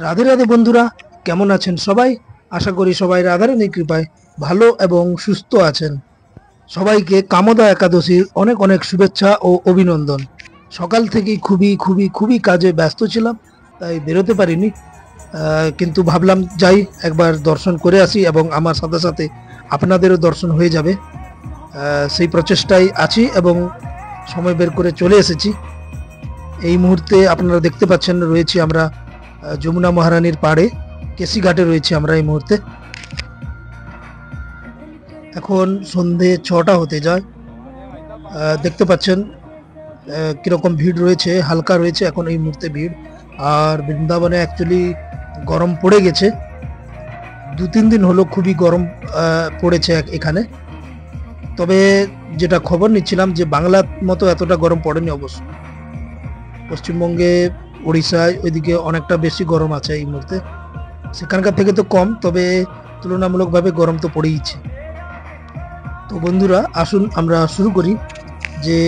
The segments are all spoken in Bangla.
রাধে রাধে বন্ধুরা, কেমন আছেন সবাই? আশা করি সবাই রাধারানীর কৃপায় ভালো এবং সুস্থ আছেন। সবাইকে কামদা একাদশীর অনেক অনেক শুভেচ্ছা ও অভিনন্দন। সকাল থেকেই খুবই খুবই খুবই কাজে ব্যস্ত ছিলাম, তাই বেরোতে পারিনি। কিন্তু ভাবলাম যাই একবার দর্শন করে আসি এবং আমার সাথে সাথে আপনাদেরও দর্শন হয়ে যাবে। সেই প্রচেষ্টায় আছি এবং সময় বের করে চলে এসেছি। এই মুহূর্তে আপনারা দেখতে পাচ্ছেন রয়েছি আমরা যমুনা মহারানীর পাড়ে, কেসিঘাটে রয়েছি আমরা এই মুহূর্তে। এখন সন্ধে 6টা হতে যায়। দেখতে পাচ্ছেন কিরকম ভিড় রয়েছে, হালকা রয়েছে এখন এই মুহূর্তে ভিড়। আর বৃন্দাবনে অ্যাকচুয়ালি গরম পড়ে গেছে, 2-3 দিন হলো খুবই গরম পড়েছে এখানে। তবে যেটা খবর নিচ্ছিলাম যে বাংলার মতো এতটা গরম পড়েনি অবশ্য। পশ্চিমবঙ্গে, উড়িষ্যায় ওইদিকে অনেকটা বেশি গরম আছে এই মুহূর্তে। সেখানকার থেকে তো কম, তবে তুলনামূলকভাবে গরম তো পড়েইছে। তো বন্ধুরা, আসুন আমরা শুরু করি যে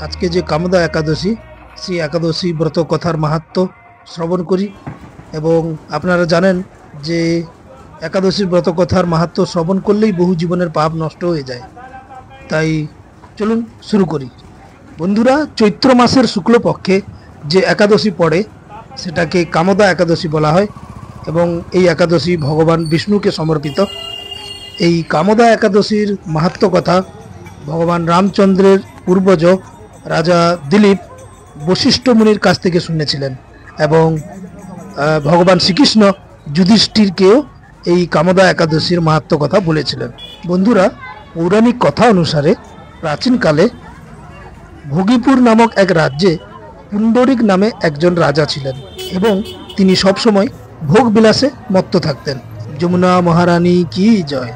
আজকে যে কামদা একাদশী, সেই একাদশী ব্রত কথার মাহাত্ম্য শ্রবণ করি। এবং আপনারা জানেন যে একাদশীর ব্রত কথার মাহাত্ম্য শ্রবণ করলেই বহু জীবনের পাপ নষ্ট হয়ে যায়। তাই চলুন শুরু করি। বন্ধুরা, চৈত্র মাসের শুক্লপক্ষে যে একাদশী পড়ে সেটাকে কামদা একাদশী বলা হয় এবং এই একাদশী ভগবান বিষ্ণুকে সমর্পিত। এই কামদা একাদশীর মাহাত্ম্য কথা ভগবান রামচন্দ্রের পূর্বজ রাজা দিলীপ বশিষ্ঠ মুনির কাছ থেকে শুনেছিলেন এবং ভগবান শ্রীকৃষ্ণ যুধিষ্ঠিরকেও এই কামদা একাদশীর মাহাত্ম্য কথা বলেছিলেন। বন্ধুরা, পৌরাণিক কথা অনুসারে প্রাচীনকালে ভোগীপুর নামক এক রাজ্যে পুণ্ডরিক নামে একজন রাজা ছিলেন এবং তিনি সবসময় ভোগ বিলাসে মত্ত থাকতেন। যমুনা মহারানী কি জয়।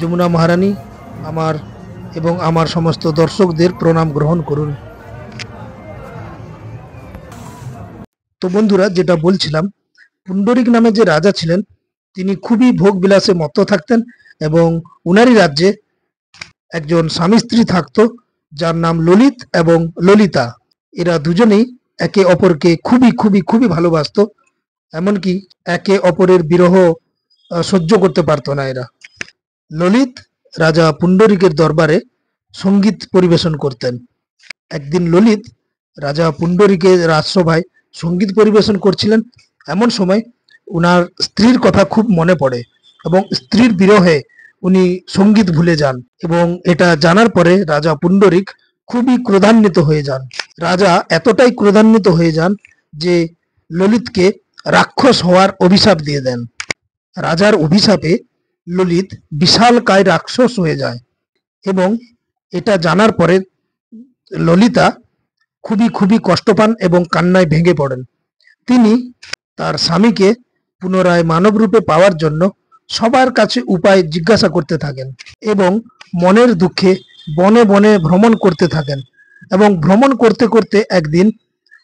যমুনা মহারানী আমার এবং আমার সমস্ত দর্শকদের প্রণাম গ্রহণ করুন। তো বন্ধুরা, যেটা বলছিলাম, পুণ্ডরিক নামে যে রাজা ছিলেন তিনি খুবই ভোগ বিলাসে মত্ত থাকতেন এবং উনারই রাজ্যে একজন স্বামী স্ত্রী থাকতো যার নাম ললিত এবং ললিতা। এরা দুজনেই একে অপরকে খুবই খুবই খুবই ভালোবাসতো, এমনকি একে অপরের বিরহ সহ্য করতে পারতো না এরা। ললিত রাজা পুণ্ডরিকের দরবারে সঙ্গীত পরিবেশন করতেন। একদিন ললিত রাজা পুণ্ডরিকের রাজসভায় সঙ্গীত পরিবেশন করছিলেন। এমন সময় উনার স্ত্রীর কথা খুব মনে পড়ে এবং স্ত্রীর বিরহে উনি সঙ্গীত ভুলে যান এবং এটা জানার পরে রাজা পুণ্ডরিক খুবই ক্রোধান্বিত হয়ে যান। রাজা এতটাই ক্রোধান্বিত হয়ে যান যে ললিতকে রাক্ষস হওয়ার অভিশাপ দিয়ে দেন। রাজার অভিশাপে ললিত বিশালকায় রাক্ষস হয়ে যায় এবং এটা জানার পরে ললিতা খুবই খুবই কষ্ট পান এবং কান্নায় ভেঙে পড়েন। তিনি তার স্বামীকে পুনরায় মানব রূপে পাওয়ার জন্য সবার কাছে উপায় জিজ্ঞাসা করতে থাকেন এবং মনের দুঃখে বনে বনে ভ্রমণ করতে থাকেন এবং ভ্রমণ করতে করতে একদিন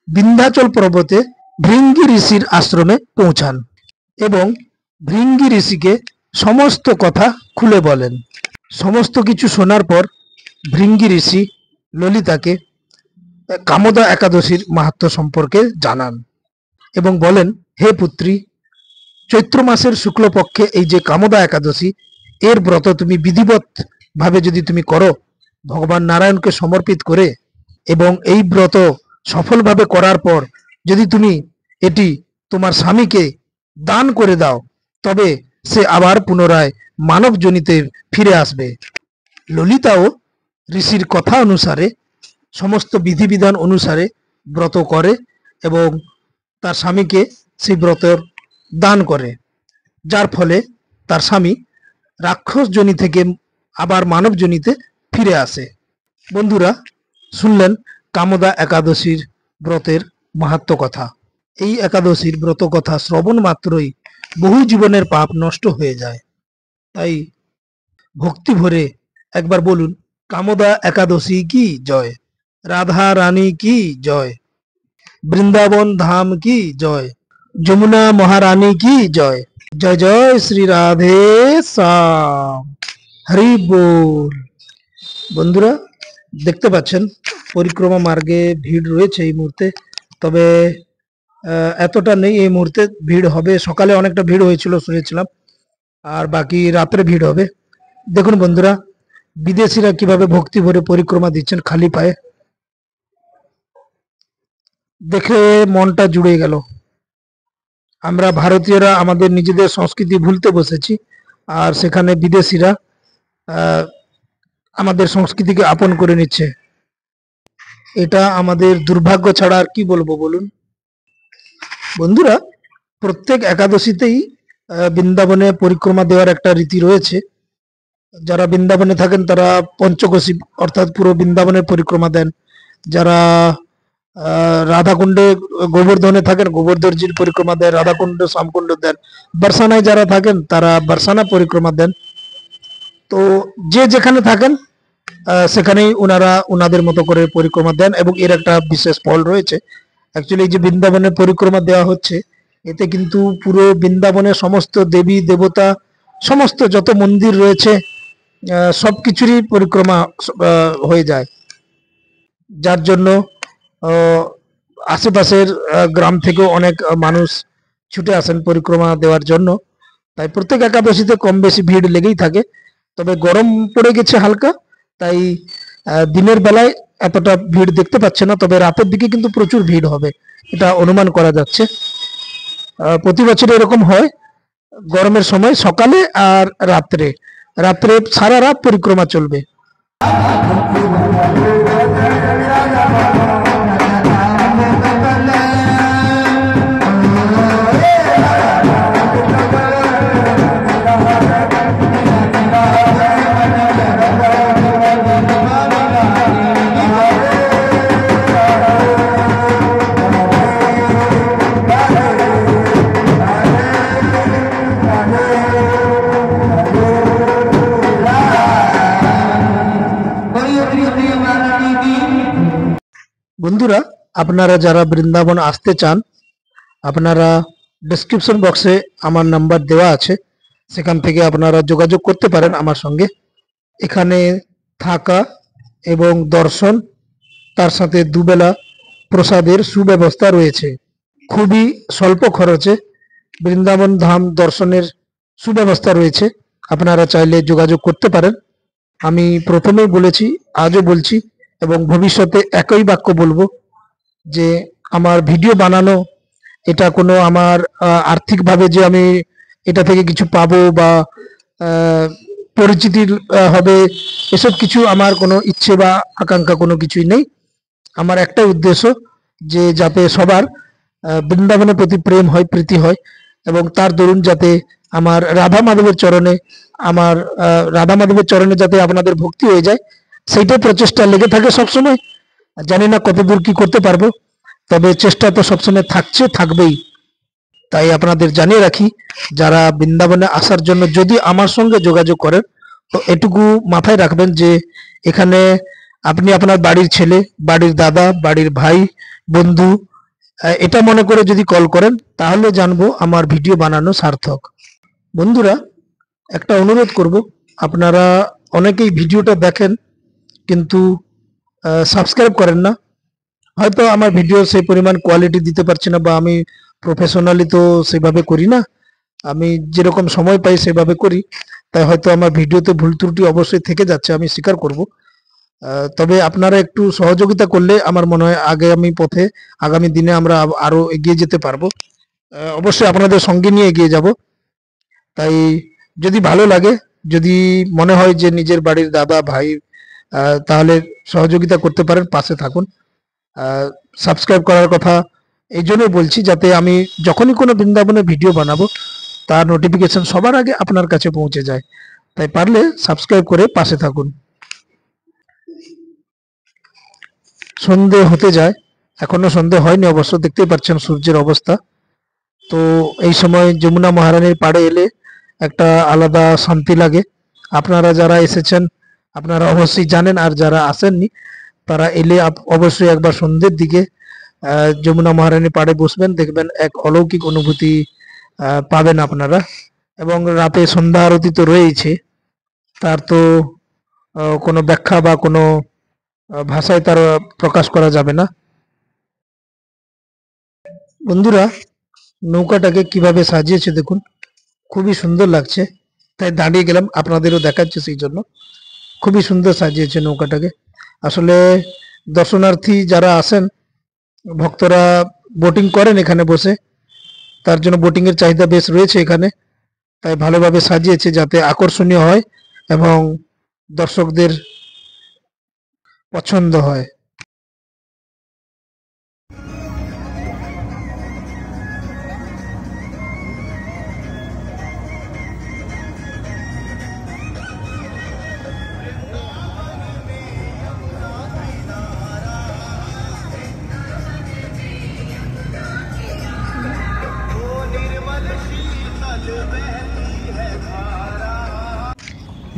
বিন্ধ্যাচল পর্বতে ভৃঙ্গি ঋষির আশ্রমে পৌঁছান এবং ভৃঙ্গি ঋষিকে সমস্ত কথা খুলে বলেন। সমস্ত কিছু শোনার পর ভৃঙ্গি ঋষি ললিতাকে কামদা একাদশীর মাহাত্ম্য সম্পর্কে জানান এবং বলেন, হে পুত্রী, চৈত্র মাসের শুক্লপক্ষে এই যে কামদা একাদশী, এর ব্রত তুমি বিধিবৎ ভাবে যদি তুমি করো, ভগবান নারায়ণকে সমর্পিত করে, এবং এই ব্রত সফলভাবে করার পর যদি তুমি এটি তোমার স্বামীকে দান করে দাও, তবে সে আবার পুনরায় মানব যোনিতে ফিরে আসবে। ললিতাও ঋষির কথা অনুসারে সমস্ত বিধিবিধান অনুসারে ব্রত করে এবং তার স্বামীকে সেই ব্রতের দান করে, যার ফলে তার স্বামী রাক্ষস যোনি থেকে আবার মানব যোনিতে ফিরে আসে। বন্ধুরা, শুনলেন কামদা একাদশীর ব্রতের মাহাত্ম্য কথা। এই একাদশীর ব্রত কথা শ্রবণ মাত্রই বহু জীবনের পাপ নষ্ট হয়ে যায়। তাই ভক্তি ভরে একবার বলুন, কামদা একাদশী কি জয়, রাধা রানী কি জয়, বৃন্দাবন ধাম কি জয়, যমুনা মহারানী কি জয়। জয় জয় শ্রী রাধে শ্যাম, হরি বল। বন্ধুরা, দেখতে পাচ্ছেন পরিক্রমা মার্গে ভিড় রয়েছে এই মুহূর্তে, তবে এতটা নেই এই মুহূর্তে। ভিড় হবে, সকালে অনেকটা ভিড় হয়েছিল শুনেছিলাম, আর বাকি রাত্রে ভিড় হবে। দেখুন বন্ধুরা, বিদেশিরা কিভাবে ভক্তি ভরে পরিক্রমা দিচ্ছেন খালি পায়ে, দেখে মনটা জুড়ে গেল। আমরা ভারতীয়রা আমাদের নিজেদের সংস্কৃতি ভুলতে বসেছি, আর সেখানে বিদেশিরা আহ, আমাদের সংস্কৃতিকে আপন করে নিচ্ছে। এটা আমাদের দুর্ভাগ্য ছাড়া আর কি বলবো বলুন। বন্ধুরা, প্রত্যেক একাদশীতেই বৃন্দাবনে পরিক্রমা দেওয়ার একটা রীতি রয়েছে। যারা বৃন্দাবনে থাকেন তারা পঞ্চকোশী অর্থাৎ পুরো বৃন্দাবনের পরিক্রমা দেন। যারা রাধাকুণ্ডে গোবর্ধনে থাকেন গোবর্ধনজির পরিক্রমা দেন, রাধাকুণ্ড শ্যামকুণ্ড দেন। বারসানায় যারা থাকেন তারা বারসানা পরিক্রমা দেন। তো যে যেখানে থাকেন সেখানেই ওনারা ওনাদের মতো করে পরিক্রমা দেন, এবং এর একটা বিশেষ ফল রয়েছে। অ্যাকচুয়ালি এই যে বৃন্দাবনের পরিক্রমা দেওয়া হচ্ছে, এতে কিন্তু পুরো বৃন্দাবনের সমস্ত দেবী দেবতা, সমস্ত যত মন্দির রয়েছে সব কিছুরই পরিক্রমা হয়ে যায়। যার জন্য আহ, আশেপাশের গ্রাম থেকেও অনেক মানুষ ছুটে আসেন পরিক্রমা দেওয়ার জন্য। তাই প্রত্যেক একাদশীতে কম বেশি ভিড় লেগেই থাকে। তবে গরম পড়ে গেছে হালকা, তাই দিনের বেলায় এতটা ভিড় দেখতে পাচ্ছে না, তবে রাতের দিকে কিন্তু প্রচুর ভিড় হবে, এটা অনুমান করা যাচ্ছে। প্রতি বছর এরকম হয়, গরমের সময় সকালে আর রাত্রে, রাত্রে সারা রাত পরিক্রমা চলবে। বন্ধুরা, আপনারা যারা বৃন্দাবন আসতে চান, আপনারা ডেসক্রিপশন বক্সে আমার নাম্বার দেওয়া আছে, সেখান থেকে আপনারা যোগাযোগ করতে পারেন আমার সঙ্গে। এখানে থাকা এবং দর্শন, তার সাথে দুবেলা প্রসাদের সুব্যবস্থা রয়েছে। খুবই স্বল্প খরচে বৃন্দাবন ধাম দর্শনের সুব্যবস্থা রয়েছে। আপনারা চাইলে যোগাযোগ করতে পারেন। আমি প্রথমেই বলেছি, আজও বলছি, এবং ভবিষ্যতে একই বাক্য বলবো, যে আমার ভিডিও বানানো এটা কোনো আমার আর্থিকভাবে যে আমি এটা থেকে কিছু পাবো বা আহ, পরিচিতির হবে, এসব কিছু আমার কোনো ইচ্ছে বা আকাঙ্ক্ষা কোনো কিছুই নেই। আমার একটাই উদ্দেশ্য, যে যাতে সবার বৃন্দাবনের প্রতি প্রেম হয়, প্রীতি হয়, এবং তার দরুন যাতে আমার রাধা মাধবের চরণে, আমার রাধা মাধবের চরণে যাতে আপনাদের ভক্তি হয়ে যায়, সেইটাই প্রচেষ্টা লেগে থাকে সবসময়। জানি না কতদূর কি করতে পারবো, তবে চেষ্টা তো সবসময় থাকছে, থাকবেই। তাই আপনাদের জানিয়ে রাখি, যারা বৃন্দাবনে আসার জন্য যদি আমার সঙ্গে যোগাযোগ করেন, তো এটুকু মাথায় রাখবেন যে এখানে আপনি আপনার বাড়ির ছেলে, বাড়ির দাদা, বাড়ির ভাই, বন্ধু, এটা মনে করে যদি কল করেন, তাহলে জানবো আমার ভিডিও বানানো সার্থক। বন্ধুরা, একটা অনুরোধ করব, আপনারা অনেকেই ভিডিওটা দেখেন কিন্তু সাবস্ক্রাইব করেন না। হয়তো আমার ভিডিও সেই পরিমাণ কোয়ালিটি দিতে পারছি না, বা আমি প্রফেশনালি তো সেভাবে করি না, আমি যেরকম সময় পাই সেভাবে করি। তাই হয়তো আমার ভিডিওতে ভুল ত্রুটি অবশ্যই থেকে যাচ্ছে, আমি স্বীকার করব। তবে আপনারা একটু সহযোগিতা করলে আমার মনে হয় আগামী পথে, আগামী দিনে আমরা আরো এগিয়ে যেতে পারবো। অবশ্যই আপনাদের সঙ্গে নিয়ে এগিয়ে যাব। তাই যদি ভালো লাগে, যদি মনে হয় যে নিজের বাড়ির দাদা ভাই, তাহলে সহযোগিতা করতে পারেন, পাশে থাকুন। সাবস্ক্রাইব করার কথা এই জন্যই বলছি, যাতে আমি যখনই কোনো বৃন্দাবনের ভিডিও বানাবো তার নোটিফিকেশন সবার আগে আপনার কাছে পৌঁছে যায়। তাই পারলে সাবস্ক্রাইব করে পাশে থাকুন। সন্ধে হতে যায়, এখনো সন্ধে হয়নি অবশ্য, দেখতেই পাচ্ছেন সূর্যের অবস্থা। তো এই সময় যমুনা মহারানীর পাড়ে এলে একটা আলাদা শান্তি লাগে। আপনারা যারা এসেছেন আপনারা অবশ্যই জানেন, আর যারা আসেননি তারা এলে অবশ্যই একবার সন্ধ্যের দিকে যমুনা মহারানী পাড়ে বসবেন, দেখবেন এক অলৌকিক অনুভূতি পাবেন আপনারা। এবং রাতে সন্ধ্যা আরতি তো রয়েছে, তার তো কোনো ব্যাখ্যা বা কোনো ভাষায় তার প্রকাশ করা যাবে না। বন্ধুরা, নৌকাটাকে কিভাবে সাজিয়েছে দেখুন, খুবই সুন্দর লাগছে, তাই দাঁড়িয়ে গেলাম, আপনাদেরও দেখাচ্ছে। সেই জন্য খুবই সুন্দর সাজিয়েছে নৌকাটাকে। আসলে দর্শনার্থী যারা আসেন, ভক্তরা বোটিং করেন এখানে বসে, তার জন্য বোটিং এর চাহিদা বেশ রয়েছে এখানে, তাই ভালোভাবে সাজিয়েছে যাতে আকর্ষণীয় হয় এবং দর্শকদের পছন্দ হয়।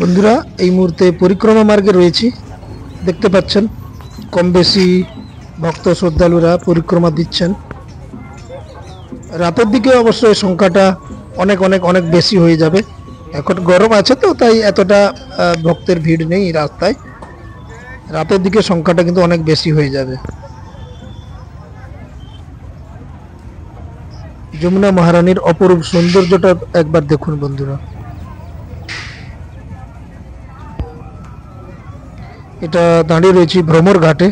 বন্ধুরা, এই মুহূর্তে পরিক্রমা মার্গে রয়েছি, দেখতে পাচ্ছেন কম বেশি ভক্ত শ্রদ্ধালুরা পরিক্রমা দিচ্ছেন। রাতের দিকে অবশ্যই সংখ্যাটা অনেক অনেক অনেক বেশি হয়ে যাবে, এখন গরম আছে তো তাই এতটা ভক্তের ভিড় নেই রাস্তায়। রাতের দিকে সংখ্যাটা কিন্তু অনেক বেশি হয়ে যাবে। যমুনা মহারানীর অপরূপ সৌন্দর্যটা একবার দেখুন বন্ধুরা। এটা দাঁড়িয়ে রয়েছি ভ্রমর ঘাটে।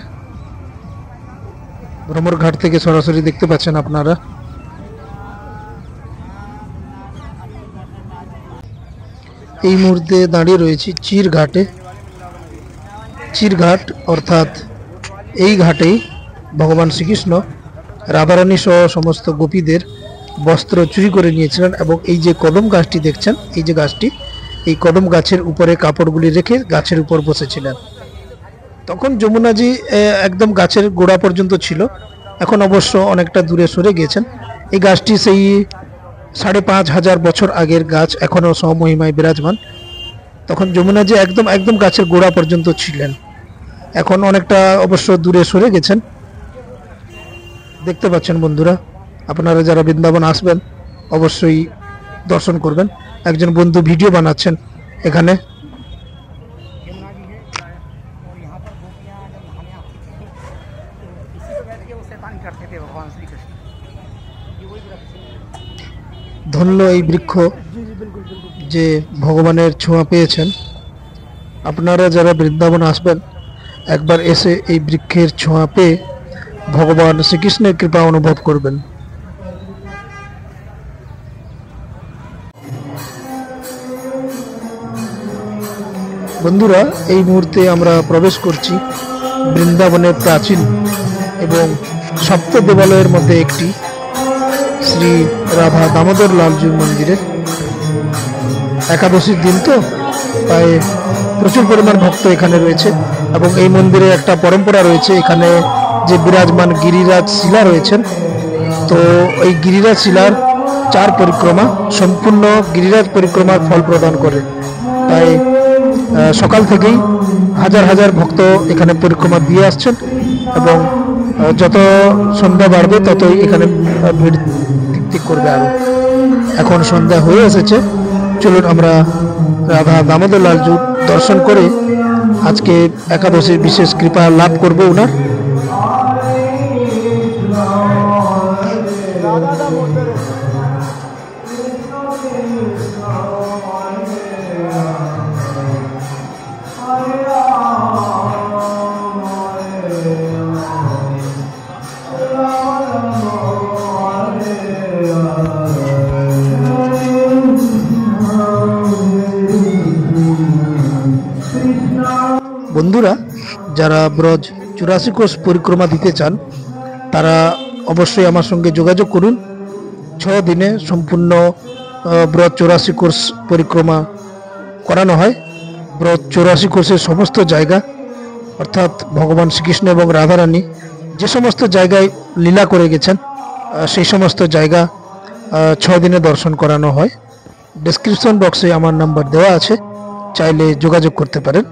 ভ্রমর ঘাট থেকে সরাসরি দেখতে পাচ্ছেন আপনারা। এই মুহূর্তে দাঁড়িয়ে রয়েছি চির ঘাটে। চিরঘাট অর্থাৎ এই ঘাটেই ভগবান শ্রীকৃষ্ণ রাধারানী সহ সমস্ত গোপীদের বস্ত্র চুরি করে নিয়েছিলেন, এবং এই যে কদম গাছটি দেখছেন, এই যে গাছটি, এই কদম গাছের উপরে কাপড়গুলি রেখে গাছের উপর বসেছিলেন। তখন যমুনাজি একদম গাছের গোড়া পর্যন্ত ছিল, এখন অবশ্য অনেকটা দূরে সরে গিয়েছেন। এই গাছটি সেই 5,500 বছর আগের গাছ, এখনও স্বমহিমায় বিরাজমান। তখন যমুনাজি একদম একদম গাছের গোড়া পর্যন্ত ছিলেন, এখন অনেকটা অবশ্য দূরে সরে গেছেন। দেখতে পাচ্ছেন বন্ধুরা, আপনারা যারা বৃন্দাবন আসবেন অবশ্যই দর্শন করবেন। একজন বন্ধু ভিডিও বানাচ্ছেন এখানে। ধন্য এই বৃক্ষ যে ভগবানের ছোঁয়া পেয়েছেন। আপনারা যারা বৃন্দাবন আসবেন একবার এসে এই বৃক্ষের ছোঁয়া পেয়ে ভগবান শ্রীকৃষ্ণের কৃপা অনুভব করবেন। বন্ধুরা, এই মুহূর্তে আমরা প্রবেশ করছি বৃন্দাবনের প্রাচীন এবং সপ্ত দেবালয়ের মধ্যে একটি শ্রী রাধা দামোদর লালজির মন্দিরে। একাদশীর দিন তো তাই প্রচুর পরিমাণ ভক্ত এখানে রয়েছে, এবং এই মন্দিরে একটা পরম্পরা রয়েছে। এখানে যে বিরাজমান গিরিরাজ শিলা রয়েছেন, তো এই গিরিরাজ শিলার 4 পরিক্রমা সম্পূর্ণ গিরিরাজ পরিক্রমার ফল প্রদান করে। তাই সকাল থেকেই হাজার হাজার ভক্ত এখানে পরিক্রমা দিয়ে আসছেন, এবং যত সন্ধ্যা বাড়বে ততই এখানে ভিড় টিকটিক করবে আরো। এখন সন্ধ্যা হয়ে এসেছে, চলুন আমরা রাধা দামোদর লালজু দর্শন করে আজকে একাদশীর বিশেষ কৃপা লাভ করব ওনার। বন্ধুরা, যারা ব্রজ 84 কোষ পরিক্রমা দিতে চান তারা অবশ্যই আমার সঙ্গে যোগাযোগ করুন। 6 দিনে সম্পূর্ণ ব্রজ 84 কোষ পরিক্রমা করানো হয়। ব্রজ 84 কোষের সমস্ত জায়গা, অর্থাৎ ভগবান শ্রীকৃষ্ণ এবং রাধারানী যে সমস্ত জায়গায় লীলা করে গেছেন সেই সমস্ত জায়গা 6 দিনে দর্শন করানো হয়। ডেসক্রিপশন বক্সে আমার নাম্বার দেওয়া আছে, চাইলে যোগাযোগ করতে পারেন।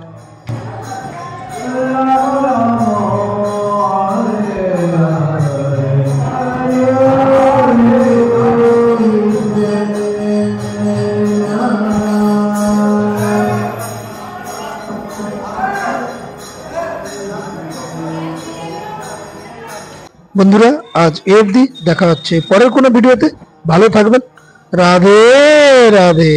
বন্ধুরা, আজ এ অবধি, দেখা হচ্ছে পরের কোনো ভিডিওতে। ভালো থাকবেন। রাধে রাধে।